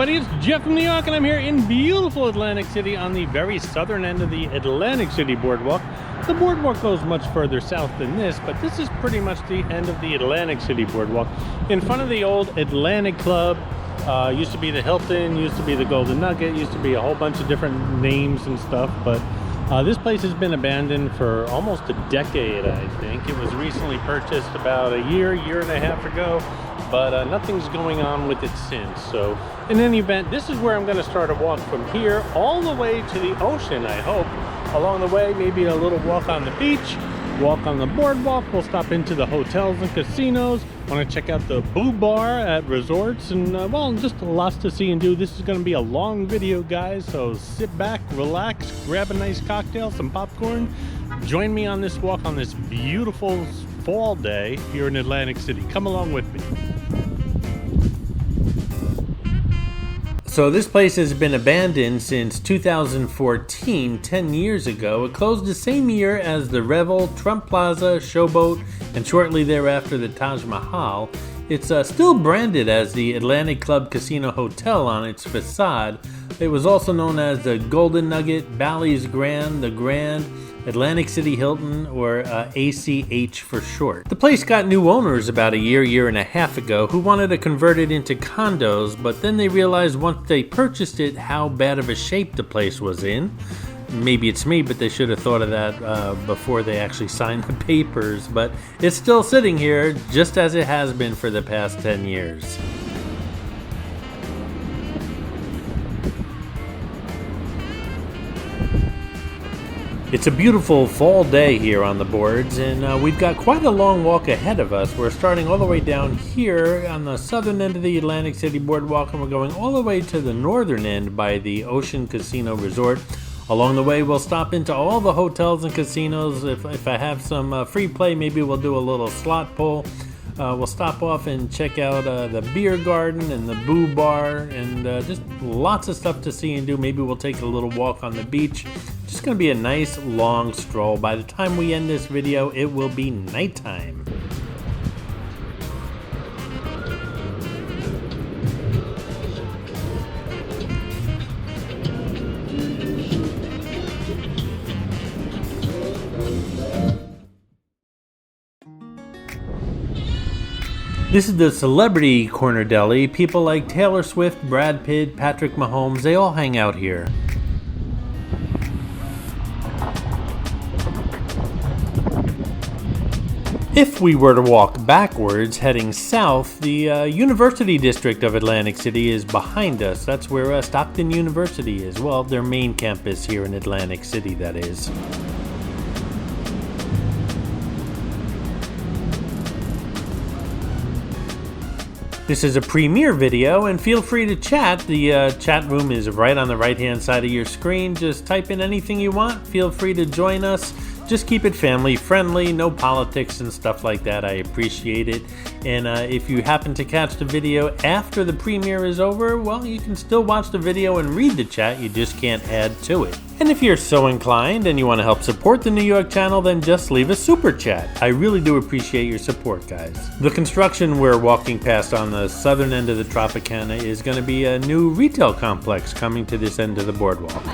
everybody, it's Jeff from New York, and I'm here in beautiful Atlantic City on the very southern end of the Atlantic City Boardwalk. The Boardwalk goes much further south than this, but this is pretty much the end of the Atlantic City Boardwalk. In front of the old Atlantic Club, used to be the Hilton, used to be the Golden Nugget, used to be a whole bunch of different names and stuff, but this place has been abandoned for almost a decade, I think. It was recently purchased about a year and a half ago, but nothing's going on with it since. So in any event, this is where I'm going to start a walk from here all the way to the ocean, I hope. Along the way, maybe a little walk on the beach, walk on the boardwalk. We'll stop into the hotels and casinos. Want to check out the Boo Bar at resorts, and well, just lots to see and do. This is going to be a long video, guys, so sit back, relax, grab a nice cocktail, some popcorn. Join me on this walk on this beautiful fall day here in Atlantic City. Come along with me. So this place has been abandoned since 2014, 10 years ago. It closed the same year as the Revel, Trump Plaza, Showboat, and shortly thereafter the Taj Mahal. It's still branded as the Atlantic Club Casino Hotel on its facade. It was also known as the Golden Nugget, Bally's Grand, the Grand, Atlantic City Hilton, or ACH for short. The place got new owners about a year and a half ago who wanted to convert it into condos, but then they realized once they purchased it how bad of a shape the place was in. Maybe it's me, but they should have thought of that before they actually signed the papers, but it's still sitting here just as it has been for the past 10 years. It's a beautiful fall day here on the boards, and we've got quite a long walk ahead of us. We're starting all the way down here on the southern end of the Atlantic City Boardwalk, and we're going all the way to the northern end by the Ocean Casino Resort. Along the way, we'll stop into all the hotels and casinos. If I have some free play, maybe we'll do a little slot pull. We'll stop off and check out the beer garden and the Boo Bar, and just lots of stuff to see and do. Maybe we'll take a little walk on the beach. Just going to be a nice long stroll. By the time we end this video, it will be nighttime. This is the Celebrity Corner Deli. People like Taylor Swift, Brad Pitt, Patrick Mahomes, they all hang out here. If we were to walk backwards, heading south, the University District of Atlantic City is behind us. That's where Stockton University is. Well, their main campus here in Atlantic City, that is. This is a premiere video, and feel free to chat. The chat room is right on the right-hand side of your screen. Just type in anything you want. Feel free to join us. Just keep it family friendly, no politics and stuff like that. I appreciate it. And if you happen to catch the video after the premiere is over, well, you can still watch the video and read the chat. You just can't add to it. And if you're so inclined and you want to help support the New York channel, then just leave a super chat. I really do appreciate your support, guys. The construction we're walking past on the southern end of the Tropicana is going to be a new retail complex coming to this end of the boardwalk.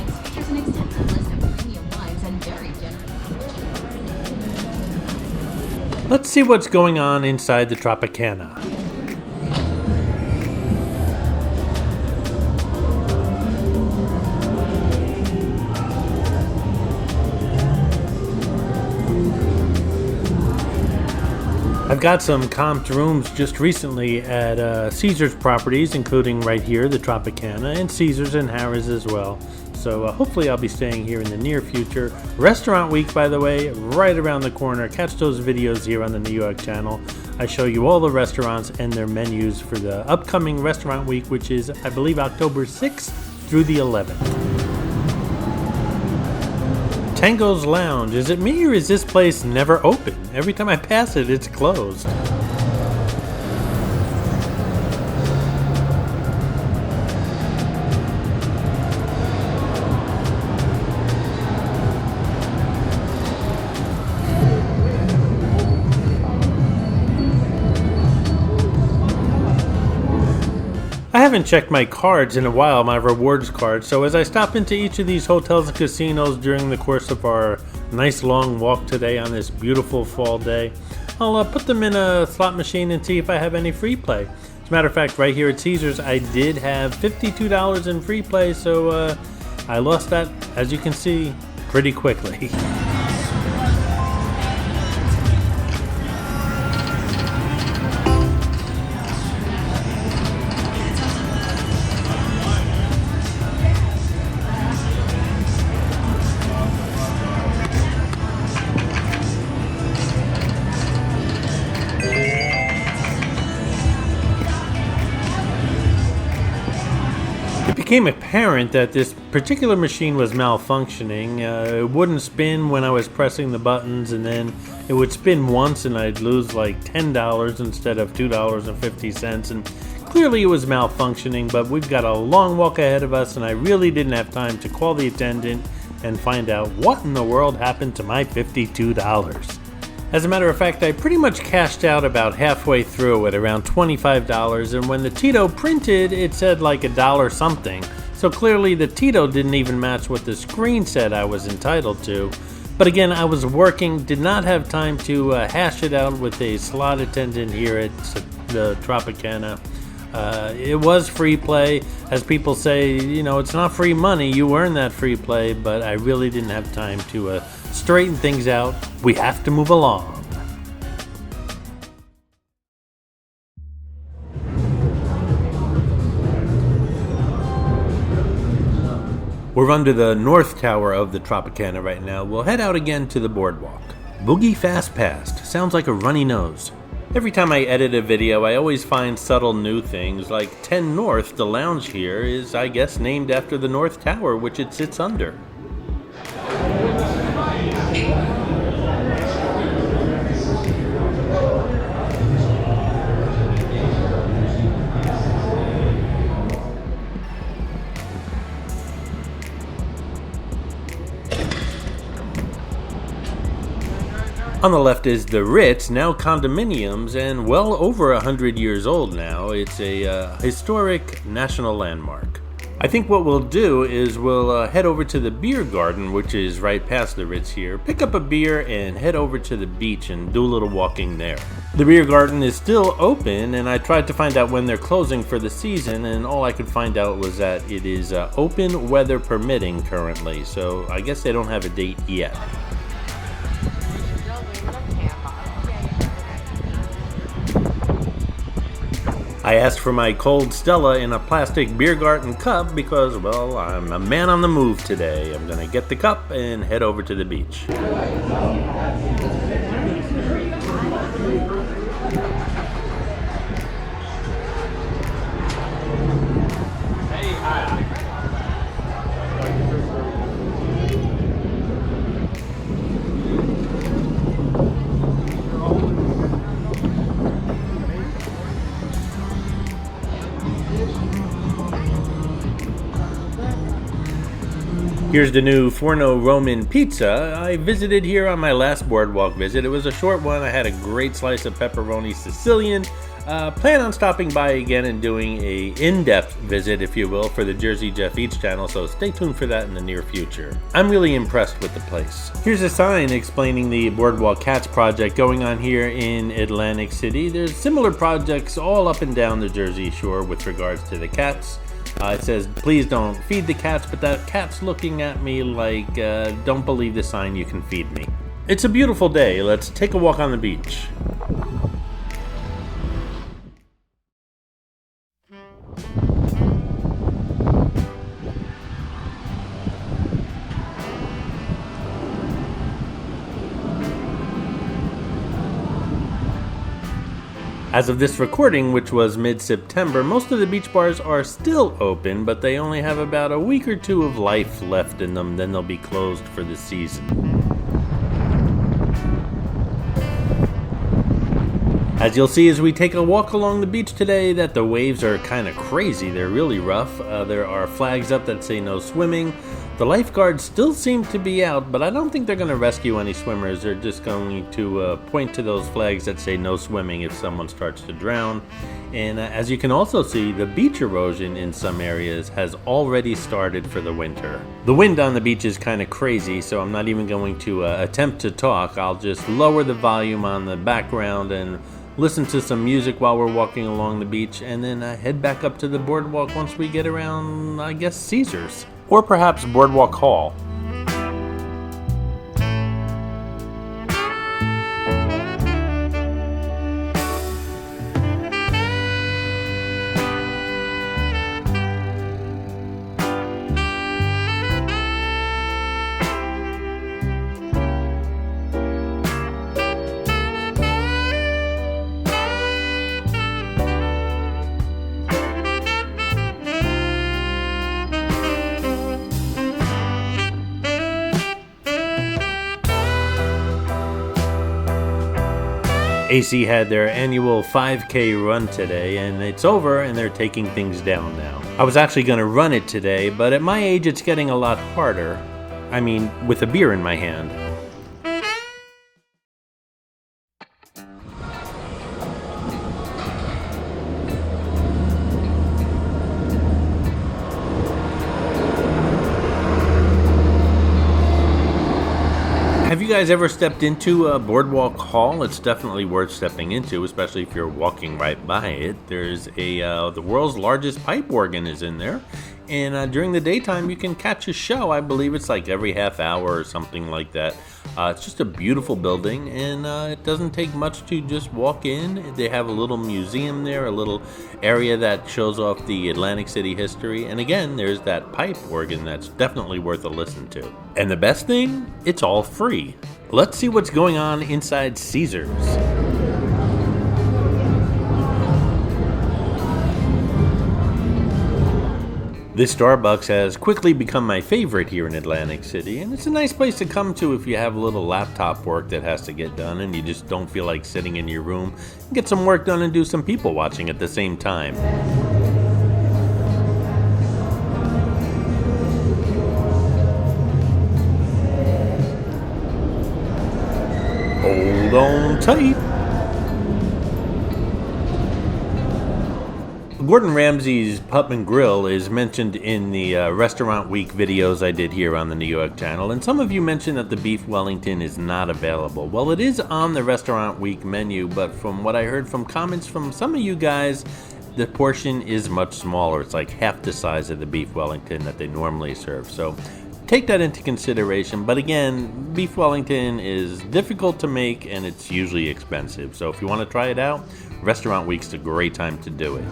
Let's see what's going on inside the Tropicana. I've got some comped rooms just recently at Caesars properties, including right here, the Tropicana, and Caesars and Harrah's as well. So hopefully I'll be staying here in the near future. Restaurant Week, by the way, right around the corner. Catch those videos here on the New York channel. I show you all the restaurants and their menus for the upcoming Restaurant Week, which is, I believe, October 6th through the 11th. Tango's Lounge. Is it me or is this place never open? Every time I pass it, it's closed. haven't checked my cards in a while, my rewards cards, so as I stop into each of these hotels and casinos during the course of our nice long walk today on this beautiful fall day, I'll put them in a slot machine and see if I have any free play. As a matter of fact, right here at Caesars, I did have $52 in free play, so I lost that, as you can see, pretty quickly. It became apparent that this particular machine was malfunctioning. It wouldn't spin when I was pressing the buttons, and then it would spin once and I'd lose like $10 instead of $2.50, and clearly it was malfunctioning, but we've got a long walk ahead of us and I really didn't have time to call the attendant and find out what in the world happened to my $52. As a matter of fact, I pretty much cashed out about halfway through at around $25, and when the Tito printed, it said like $1 something. So clearly the Tito didn't even match what the screen said I was entitled to. But again, I was working, did not have time to hash it out with a slot attendant here at the Tropicana. It was free play. As people say, you know, it's not free money, you earn that free play, but I really didn't have time to straighten things out. We have to move along. We're under the north tower of the Tropicana right now. We'll head out again to the boardwalk. Boogie Fast Past. Sounds like a runny nose. Every time I edit a video, I always find subtle new things, like 10 North, the lounge here, is, I guess, named after the North Tower, which it sits under. On the left is the Ritz, now condominiums, and well over 100 years old now. It's a historic national landmark. I think what we'll do is we'll head over to the beer garden, which is right past the Ritz here, pick up a beer and head over to the beach and do a little walking there. The beer garden is still open, and I tried to find out when they're closing for the season, and all I could find out was that it is open weather permitting currently, so I guess they don't have a date yet. I asked for my cold Stella in a plastic beer garden cup because, well, I'm a man on the move today. I'm gonna get the cup and head over to the beach. Here's the new Forno Roman pizza. I visited here on my last boardwalk visit. It was a short one. I had a great slice of pepperoni Sicilian. Plan on stopping by again and doing a in-depth visit, if you will, for the Jersey Jeff Eats channel, so stay tuned for that in the near future. I'm really impressed with the place. Here's a sign explaining the Boardwalk Cats project going on here in Atlantic City. There's similar projects all up and down the Jersey Shore with regards to the cats. It says, please don't feed the cats, but that cat's looking at me like, don't believe the sign, you can feed me. It's a beautiful day. Let's take a walk on the beach. As of this recording, which was mid-September, most of the beach bars are still open, but they only have about a week or two of life left in them, then they'll be closed for the season. As you'll see as we take a walk along the beach today, that the waves are kind of crazy. They're really rough. There are flags up that say no swimming. The lifeguards still seem to be out, but I don't think they're going to rescue any swimmers. They're just going to point to those flags that say no swimming if someone starts to drown. And as you can also see, the beach erosion in some areas has already started for the winter. The wind on the beach is kind of crazy, so I'm not even going to attempt to talk. I'll just lower the volume on the background and listen to some music while we're walking along the beach, and then head back up to the boardwalk once we get around, I guess, Caesars. Or perhaps Boardwalk Hall. AC had their annual 5K run today, and it's over and they're taking things down now. I was actually going to run it today, but at my age it's getting a lot harder. I mean, with a beer in my hand. Have you guys ever stepped into Boardwalk Hall? It's definitely worth stepping into, especially if you're walking right by it. There's the world's largest pipe organ is in there, and during the daytime you can catch a show. I believe it's like every half hour or something like that. It's just a beautiful building, and it doesn't take much to just walk in. They have a little museum there, a little area that shows off the Atlantic City history, and again, there's that pipe organ that's definitely worth a listen to. And the best thing, it's all free. Let's see what's going on inside Caesars. This Starbucks has quickly become my favorite here in Atlantic City, and it's a nice place to come to if you have a little laptop work that has to get done and you just don't feel like sitting in your room. Get some work done and do some people watching at the same time. Hold on tight. Gordon Ramsay's Pub & Grill is mentioned in the Restaurant Week videos I did here on the New York channel, and some of you mentioned that the beef Wellington is not available. Well, it is on the Restaurant Week menu, but from what I heard from comments from some of you guys, the portion is much smaller. It's like half the size of the beef Wellington that they normally serve. So take that into consideration. But again, beef Wellington is difficult to make and it's usually expensive. So if you want to try it out, Restaurant Week's a great time to do it.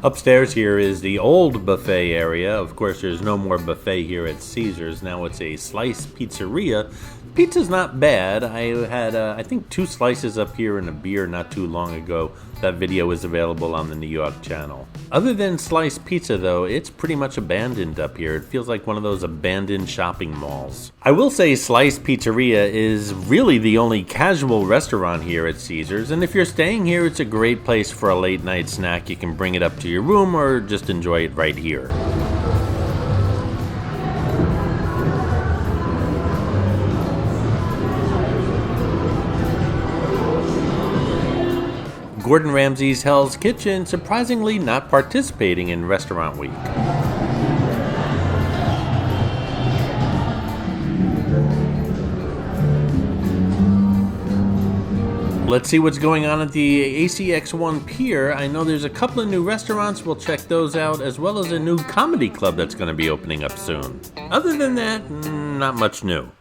Upstairs here is the old buffet area. Of course, there's no more buffet here at Caesars. Now it's a slice pizzeria. Pizza's not bad. I had, I think, 2 slices up here and a beer not too long ago. That video is available on the New York channel. Other than slice pizza, though, it's pretty much abandoned up here. It feels like one of those abandoned shopping malls. I will say Slice Pizzeria is really the only casual restaurant here at Caesars, and if you're staying here, it's a great place for a late night snack. You can bring it up to your room or just enjoy it right here. Gordon Ramsay's Hell's Kitchen surprisingly not participating in Restaurant Week. Let's see what's going on at the ACX1 Pier. I know there's a couple of new restaurants. We'll check those out, as well as a new comedy club that's going to be opening up soon. Other than that, not much new.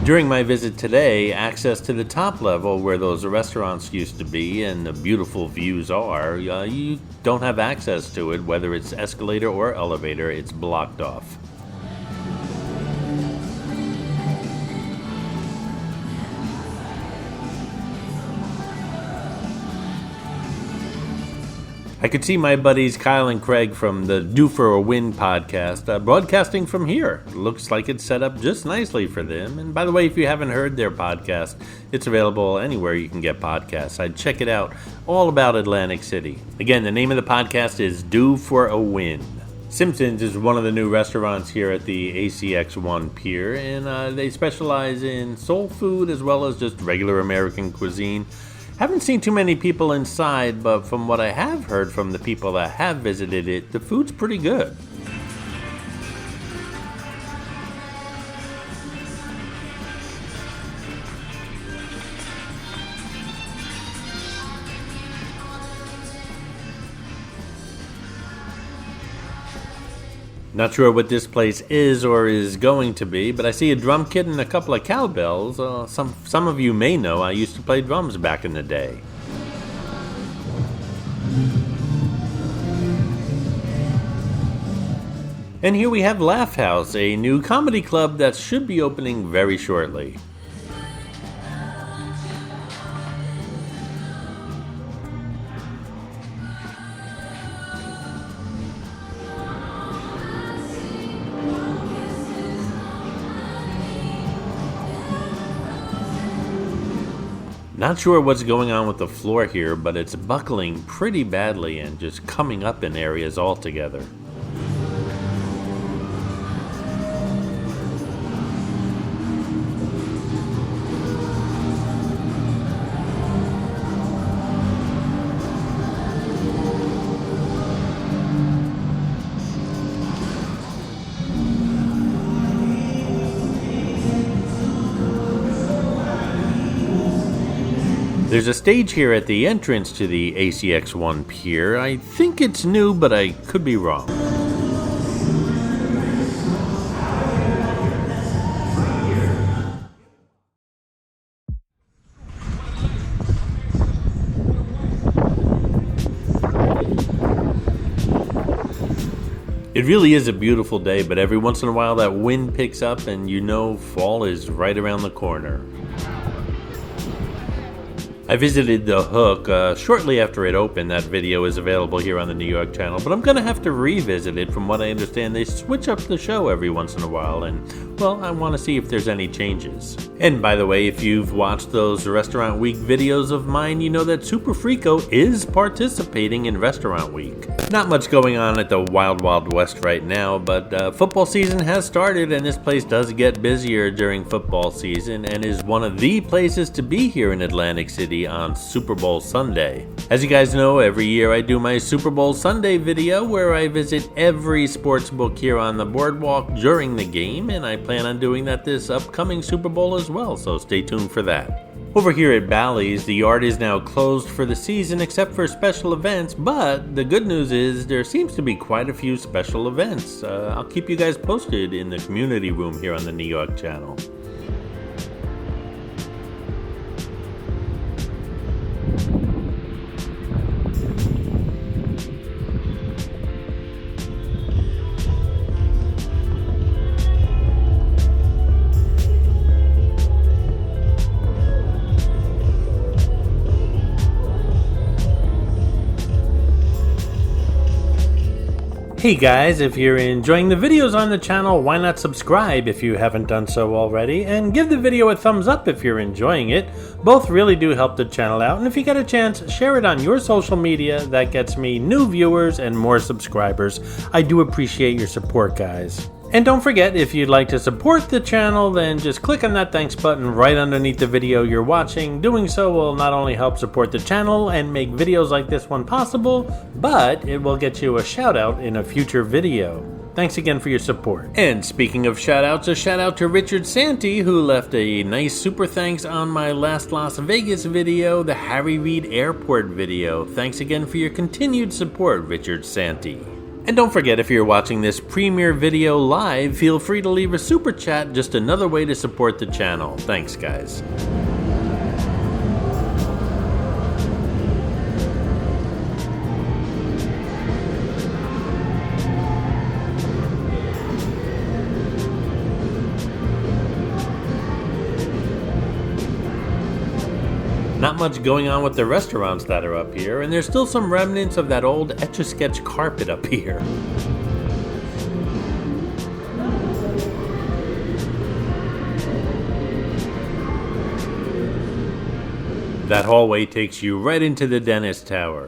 During my visit today, access to the top level where those restaurants used to be and the beautiful views are, you don't have access to it. Whether it's escalator or elevator, it's blocked off. I could see my buddies Kyle and Craig from the Due for a Win podcast broadcasting from here. Looks like it's set up just nicely for them. And by the way, if you haven't heard their podcast, it's available anywhere you can get podcasts. I'd check it out, all about Atlantic City. Again, the name of the podcast is Due for a Win. Simpson's is one of the new restaurants here at the ACX1 Pier, and they specialize in soul food as well as just regular American cuisine. Haven't seen too many people inside, but from what I have heard from the people that have visited it, the food's pretty good. Not sure what this place is or is going to be, but I see a drum kit and a couple of cowbells. Some of you may know I used to play drums back in the day. And here we have Laugh House, a new comedy club that should be opening very shortly. Not sure what's going on with the floor here, but it's buckling pretty badly and just coming up in areas altogether. There's a stage here at the entrance to the ACX1 Pier. I think it's new, but I could be wrong. It really is a beautiful day, but every once in a while that wind picks up and you know fall is right around the corner. I visited The Hook shortly after it opened. That video is available here on the New York channel, but I'm going to have to revisit it. From what I understand, they switch up the show every once in a while, and, well, I want to see if there's any changes. And by the way, if you've watched those Restaurant Week videos of mine, you know that Super Frico is participating in Restaurant Week. Not much going on at the Wild Wild West right now, but football season has started, and this place does get busier during football season and is one of the places to be here in Atlantic City on Super Bowl Sunday. As you guys know, every year I do my Super Bowl Sunday video where I visit every sports book here on the boardwalk during the game, and I plan on doing that this upcoming Super Bowl as well, so stay tuned for that. Over here at Bally's, the yard is now closed for the season except for special events, but the good news is there seems to be quite a few special events. I'll keep you guys posted in the community room here on the New York channel. Hey guys, if you're enjoying the videos on the channel, why not subscribe if you haven't done so already, and give the video a thumbs up if you're enjoying it. Both really do help the channel out, and if you get a chance, share it on your social media. That gets me new viewers and more subscribers. I do appreciate your support, guys. And don't forget, if you'd like to support the channel, then just click on that thanks button right underneath the video you're watching. Doing so will not only help support the channel and make videos like this one possible, but it will get you a shout out in a future video. Thanks again for your support. And speaking of shout outs, a shout out to Richard Santee, who left a nice super thanks on my last Las Vegas video, the Harry Reid Airport video. Thanks again for your continued support, Richard Santee. And don't forget, if you're watching this premiere video live, feel free to leave a super chat, just another way to support the channel. Thanks, guys. Not much going on with the restaurants that are up here, and there's still some remnants of that old Etch-a-Sketch carpet up here. That hallway takes you right into the dentist tower.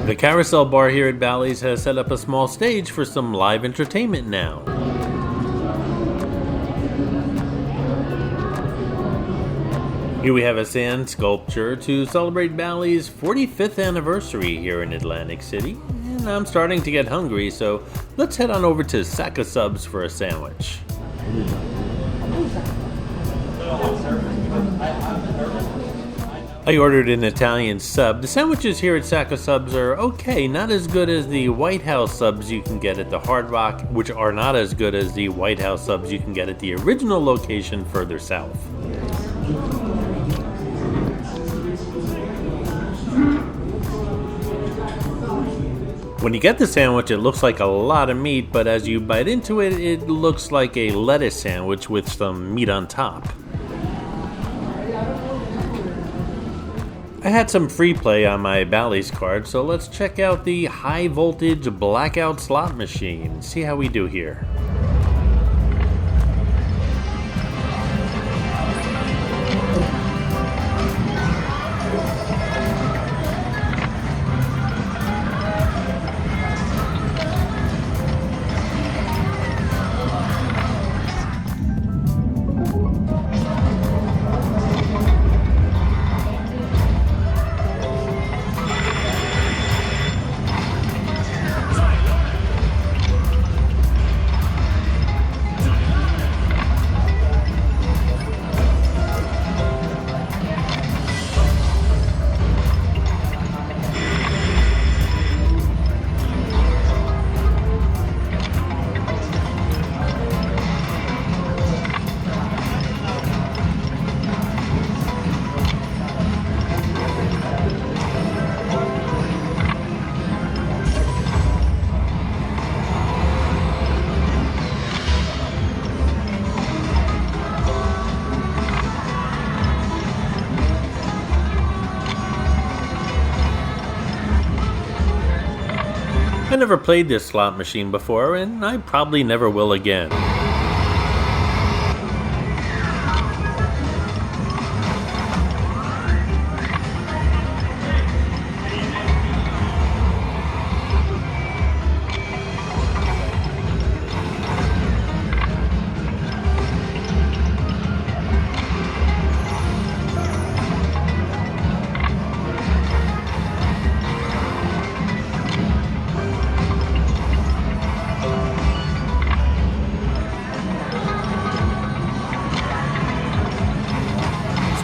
The carousel bar here at Bally's has set up a small stage for some live entertainment now. Here we have a sand sculpture to celebrate Bally's 45th anniversary here in Atlantic City. And I'm starting to get hungry, so let's head on over to Sack of Subs for a sandwich. I ordered an Italian sub. The sandwiches here at Sack of Subs are okay, not as good as the White House subs you can get at the Hard Rock, which are not as good as the White House subs you can get at the original location further south. When you get the sandwich, it looks like a lot of meat, but as you bite into it, it looks like a lettuce sandwich with some meat on top. I had some free play on my Bally's card, so let's check out the high voltage blackout slot machine. See how we do here. I never played this slot machine before, and I probably never will again.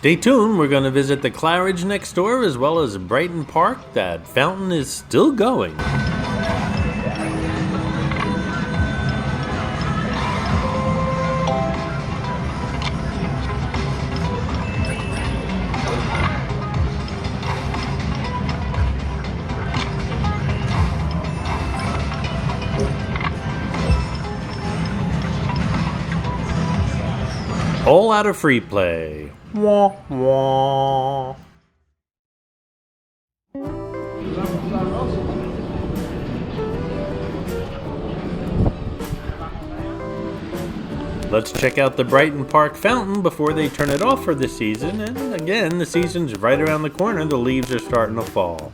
Stay tuned, we're going to visit the Claridge next door as well as Brighton Park. That fountain is still going. All out of free play. Wah, wah. Let's check out the Brighton Park fountain before they turn it off for the season. And again, the season's right around the corner. The leaves are starting to fall.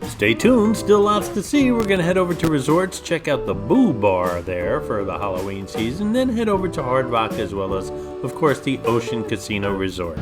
Stay tuned, still lots to see. We're going to head over to Resorts, check out the Boo Bar there for the Halloween season, then head over to Hard Rock as well as, of course, the Ocean Casino Resort.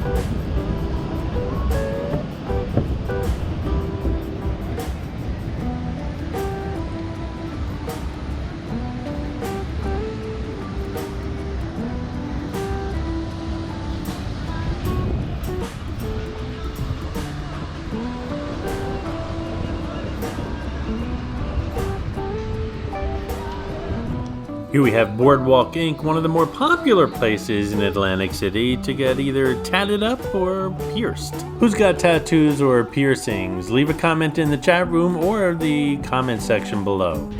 Here we have Boardwalk Inc., one of the more popular places in Atlantic City to get either tatted up or pierced. Who's got tattoos or piercings? Leave a comment in the chat room or the comment section below.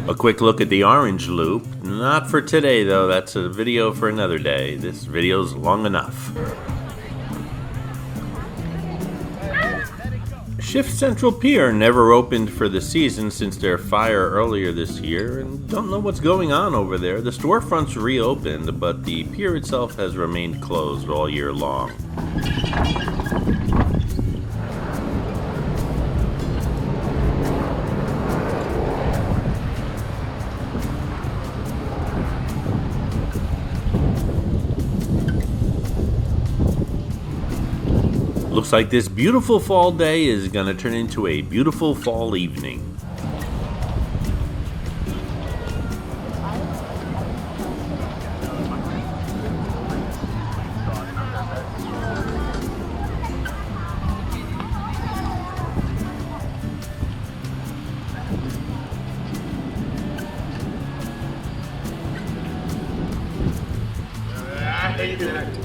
A quick look at the Orange Loop. Not for today though, that's a video for another day. This video's long enough. Shift Central Pier never opened for the season since their fire earlier this year, and don't know what's going on over there. The storefronts reopened, but the pier itself has remained closed all year long. Looks like this beautiful fall day is going to turn into a beautiful fall evening.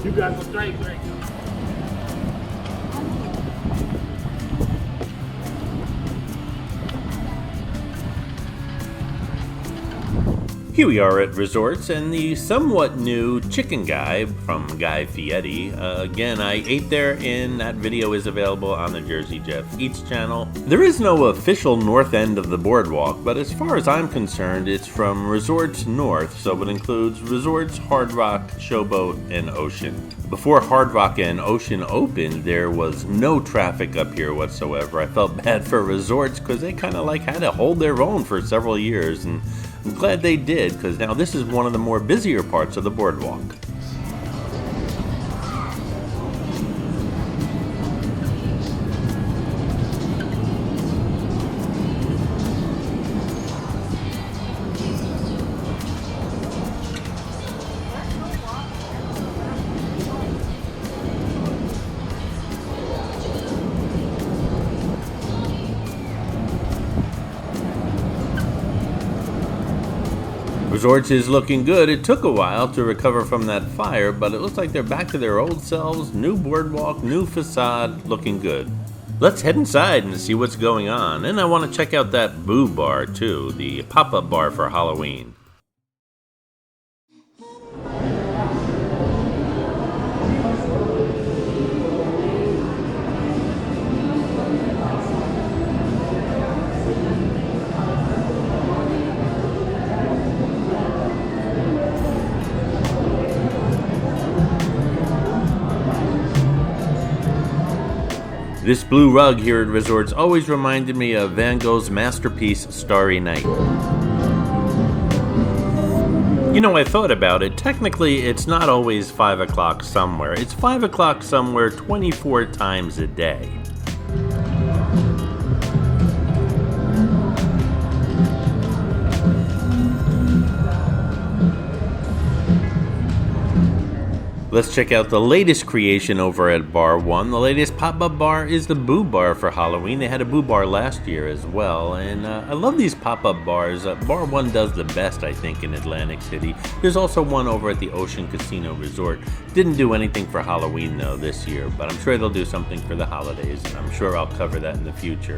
You guys will straight. Here we are at Resorts and the somewhat new Chicken Guy from Guy Fieri. Again, I ate there and that video is available on the Jersey Jeff Eats channel. There is no official north end of the boardwalk, but as far as I'm concerned, it's from Resorts North, so it includes Resorts, Hard Rock, Showboat, and Ocean. Before Hard Rock and Ocean opened, there was no traffic up here whatsoever. I felt bad for Resorts because they kind of had to hold their own for several years, and I'm glad they did, because now this is one of the more busier parts of the boardwalk. Resorts is looking good. It took a while to recover from that fire, but it looks like they're back to their old selves. New boardwalk, new facade, looking good. Let's head inside and see what's going on. And I want to check out that Boo Bar too, the pop-up bar for Halloween. This blue rug here at Resorts always reminded me of Van Gogh's masterpiece, Starry Night. You know, I thought about it. Technically, it's not always 5 o'clock somewhere. It's 5 o'clock somewhere 24 times a day. Let's check out the latest creation over at Bar 1. The latest pop-up bar is the Boo Bar for Halloween. They had a Boo Bar last year as well, and I love these pop-up bars. Bar 1 does the best, I think, in Atlantic City. There's also one over at the Ocean Casino Resort. Didn't do anything for Halloween, though, this year, but I'm sure they'll do something for the holidays, and I'm sure I'll cover that in the future.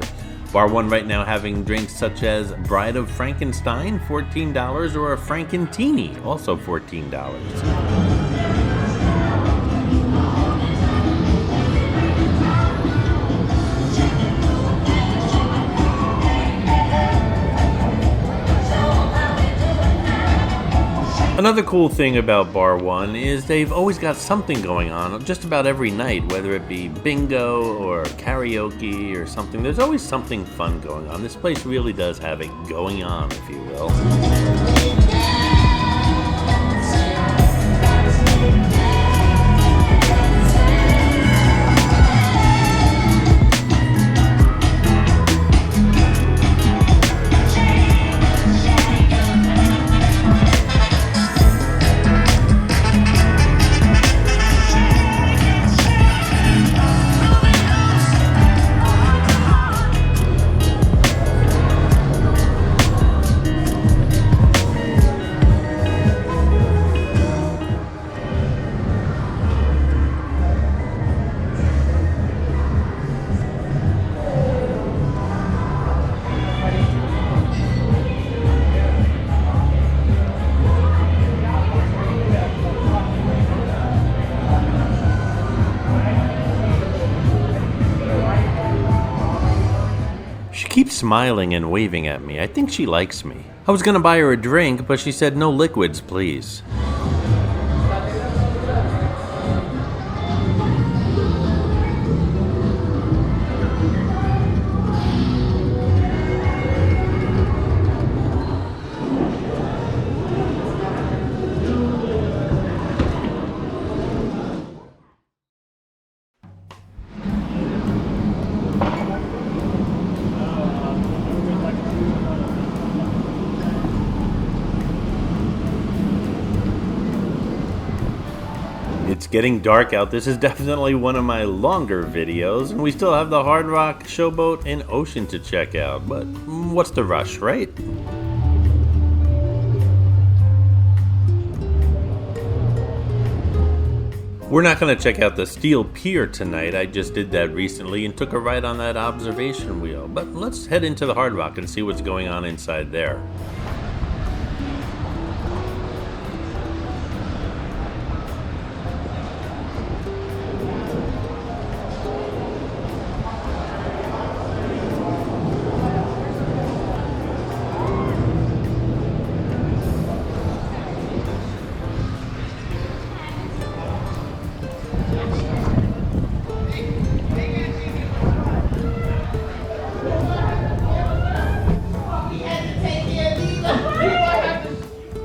Bar 1 right now having drinks such as Bride of Frankenstein, $14, or a Frankentini, also $14. Another cool thing about Bar 1 is they've always got something going on just about every night, whether it be bingo or karaoke or something. There's always something fun going on. This place really does have it going on, if you will. Keeps smiling and waving at me. I think she likes me. I was gonna buy her a drink, but she said no liquids, please. It's getting dark out. This is definitely one of my longer videos, and we still have the Hard Rock, Showboat, and Ocean to check out. But what's the rush, right? We're not going to check out the steel pier tonight. I just did that recently and took a ride on that observation wheel. But let's head into the Hard Rock and see what's going on inside there.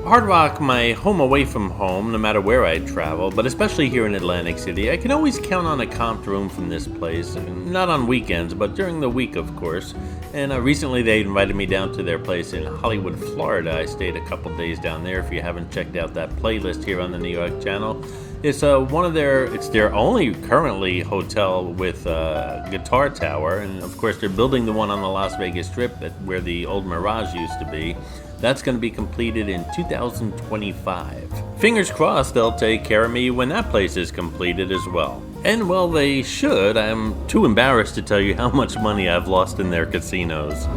Hard Rock, my home away from home, no matter where I travel, but especially here in Atlantic City. I can always count on a comped room from this place, not on weekends, but during the week, of course. And recently they invited me down to their place in Hollywood, Florida. I stayed a couple days down there. If you haven't checked out that playlist here on the New York channel, it's it's their only currently hotel with a guitar tower, and of course they're building the one on the Las Vegas Strip where the old Mirage used to be. That's going to be completed in 2025. Fingers crossed they'll take care of me when that place is completed as well. And well, they should. I'm too embarrassed to tell you how much money I've lost in their casinos.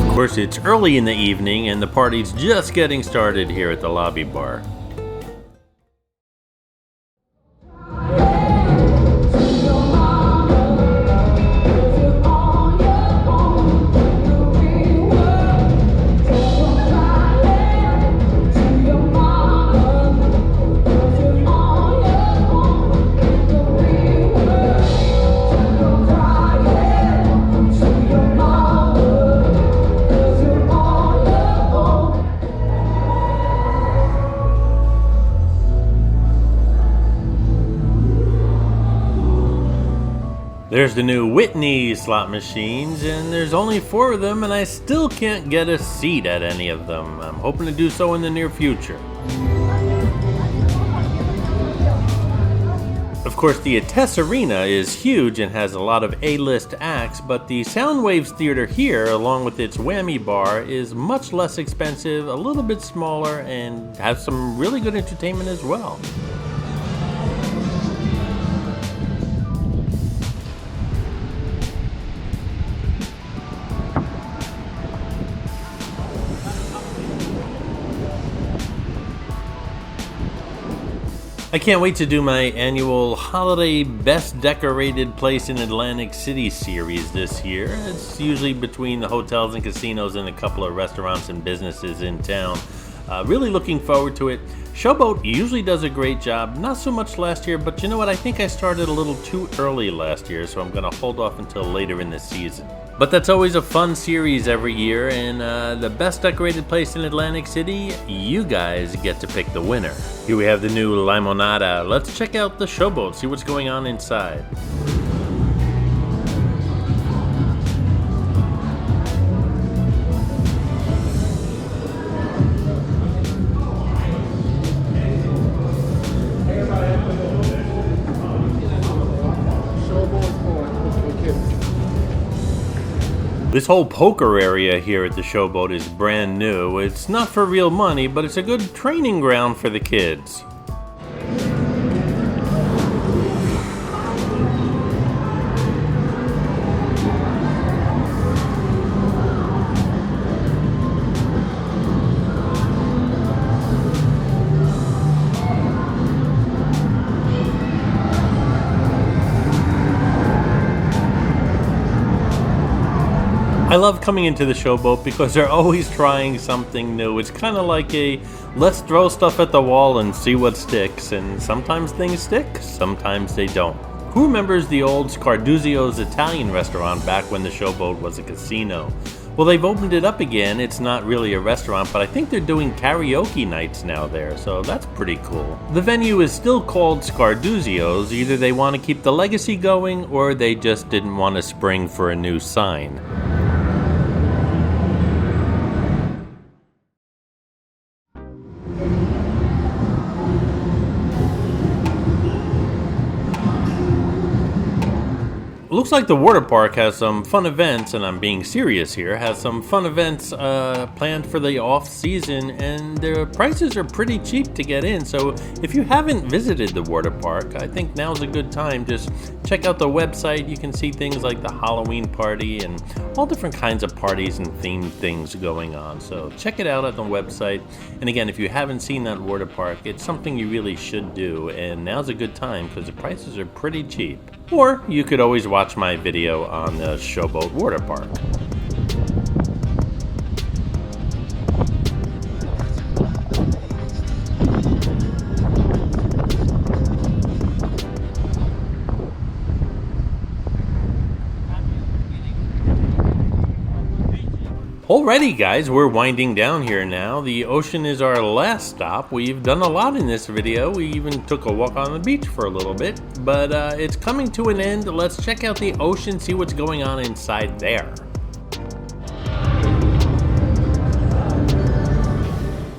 Of course, it's early in the evening and the party's just getting started here at the lobby bar. There's the new Whitney slot machines, and there's only 4 of them, and I still can't get a seat at any of them. I'm hoping to do so in the near future. Of course, the Attess Arena is huge and has a lot of A-list acts, but the Soundwaves Theater here, along with its Whammy Bar, is much less expensive, a little bit smaller, and has some really good entertainment as well. I can't wait to do my annual holiday best decorated place in Atlantic City series this year. It's usually between the hotels and casinos and a couple of restaurants and businesses in town. Really looking forward to it. Showboat usually does a great job, not so much last year, but you know what, I think I started a little too early last year, so I'm going to hold off until later in the season. But that's always a fun series every year, and the best decorated place in Atlantic City, you guys get to pick the winner. Here we have the new Limonada. Let's check out the Showboat, see what's going on inside. This whole poker area here at the Showboat is brand new. It's not for real money, but it's a good training ground for the kids. I love coming into the Showboat because they're always trying something new. It's kind of like a let's throw stuff at the wall and see what sticks, and sometimes things stick, sometimes they don't. Who remembers the old Scarduzio's Italian restaurant back when the Showboat was a casino? Well, they've opened it up again. It's not really a restaurant, but I think they're doing karaoke nights now there, so that's pretty cool. The venue is still called Scarduzio's. Either they want to keep the legacy going, or they just didn't want to spring for a new sign. Looks like the water park has some fun events, and I'm being serious here, has some fun events planned for the off season, and their prices are pretty cheap to get in. So if you haven't visited the water park, I think now's a good time. Just check out the website. You can see things like the Halloween party and all different kinds of parties and themed things going on. So check it out at the website. And again, if you haven't seen that water park, it's something you really should do, and now's a good time because the prices are pretty cheap. Or you could always watch my video on the Showboat Water Park. Alrighty guys, we're winding down here now. The ocean is our last stop. We've done a lot in this video. We even took a walk on the beach for a little bit, but it's coming to an end. Let's check out the ocean, see what's going on inside there.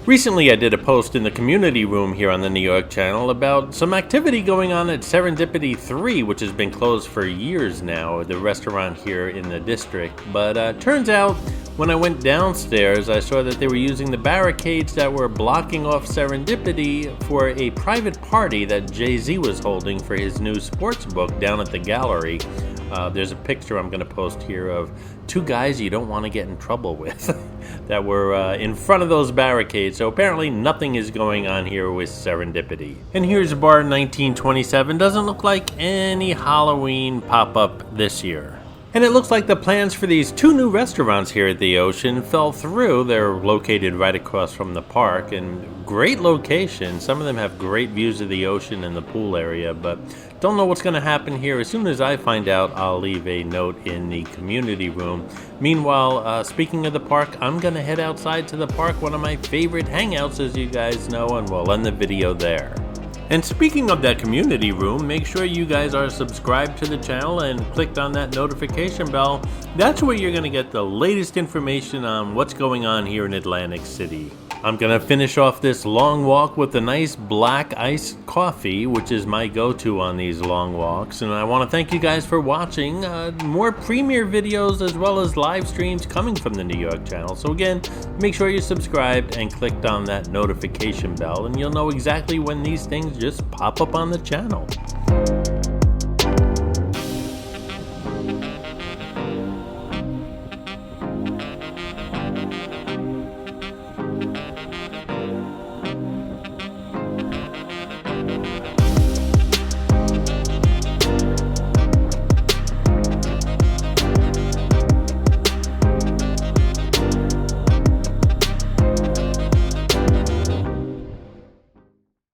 Recently I did a post in the community room here on the New York channel about some activity going on at Serendipity 3, which has been closed for years now, the restaurant here in the district. But turns out when I went downstairs, I saw that they were using the barricades that were blocking off Serendipity for a private party that Jay-Z was holding for his new sports book down at the gallery. There's a picture I'm going to post here of two guys you don't want to get in trouble with that were in front of those barricades. So apparently nothing is going on here with Serendipity. And here's Bar 1927. Doesn't look like any Halloween pop-up this year. And it looks like the plans for these two new restaurants here at the ocean fell through. They're located right across from the park, and great location. Some of them have great views of the ocean and the pool area, but don't know what's going to happen here. As soon as I find out, I'll leave a note in the community room. Meanwhile, speaking of the park, I'm going to head outside to the park, one of my favorite hangouts, as you guys know, and we'll end the video there. And speaking of that community room, make sure you guys are subscribed to the channel and clicked on that notification bell. That's where you're going to get the latest information on what's going on here in Atlantic City. I'm going to finish off this long walk with a nice black iced coffee, which is my go-to on these long walks. And I want to thank you guys for watching. More premiere videos as well as live streams coming from the New York channel. So again, make sure you're subscribed and clicked on that notification bell, and you'll know exactly when these things just pop up on the channel.